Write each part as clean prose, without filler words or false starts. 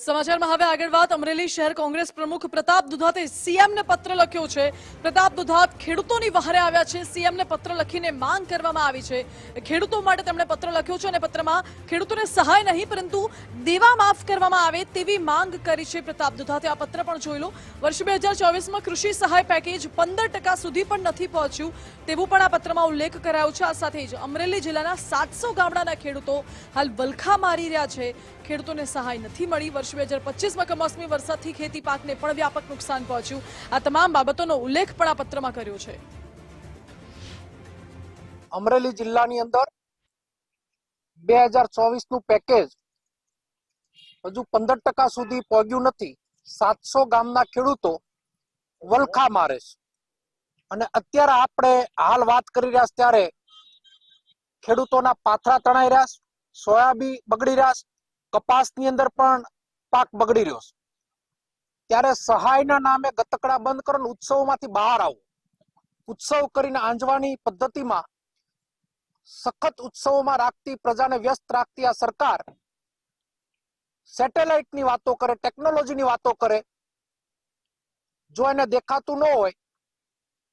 સમાચારમાં હવે આગળ વાત અમરેલી શહેર કોંગ્રેસ પ્રમુખ પ્રતાપ દુધાતે સીએમને પત્ર લખ્યો છે। પ્રતાપ દુધાત ખેડૂતોની વહારે આવ્યા છે। સીએમને પત્ર લખીને માંગ કરવામાં આવી છે। ખેડૂતો માટે તેમણે પત્ર લખ્યો છે અને પત્રમાં ખેડૂતોને સહાય નહીં પરંતુ દેવા માફ કરવામાં આવે તેવી માંગ કરી છે પ્રતાપ દુધાતે। આ પત્ર પણ જોઈ લો। વર્ષ 2024માં કૃષિ સહાય પેકેજ 15% સુધી પણ નથી પહોંચ્યું તેવું પણ આ પત્રમાં ઉલ્લેખ કરાયો છે। આ સાથે જ અમરેલી જિલ્લાના 700 ગામડાના ખેડૂતો હાલ વલખા મારી રહ્યા છે। ખેડૂતોને સહાય નથી મળી। વર્ષ 2025માં કમોસમી વરસાદથી ખેતી પાકને પણ વ્યાપક નુકસાન પહોંચ્યું। આ તમામ બાબતોનો ઉલ્લેખ પણ આ પત્રમાં કર્યો છે। અમરેલી જિલ્લાની અંદર 2024નું પેકેજ હજુ 15% સુધી પહોંચ્યું નથી। 700 ગામના ખેડૂતો વલખા મારે છે અને અત્યારે આપણે હાલ વાત કરી રહ્યા છે ત્યારે ખેડૂતોના પાથરા તણાઈ રહ્યા છે, સોયાબીન બગડી રહ્યા છે, કપાસની અંદર પણ પાક બગડી રહ્યો છે। ત્યારે સહાયના નામે ગતકડા બંધ કરો અને ઉત્સવમાંથી બહાર આવો। ઉત્સવ કરીને આંજવાની પદ્ધતિમાં સખત ઉત્સવોમાં રાખતી પ્રજાને વ્યસ્ત રાખતી આ સરકાર સેટેલાઇટની વાતો કરે, ટેકનોલોજીની વાતો કરે। જો એને દેખાતું ન હોય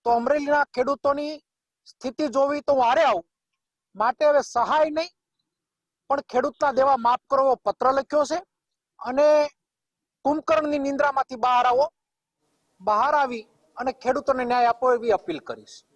તો અમરેલીના ખેડૂતોની સ્થિતિ જોવી તો હું હારે આવું। માટે હવે સહાય નહીં પણ ખેડૂતના દેવા માફ કરો એવો પત્ર લખ્યો છે અને કુંભકર્ણની નિંદ્રામાંથી બહાર આવો, બહાર આવી અને ખેડૂતોને ન્યાય આપો એવી અપીલ કરીશ।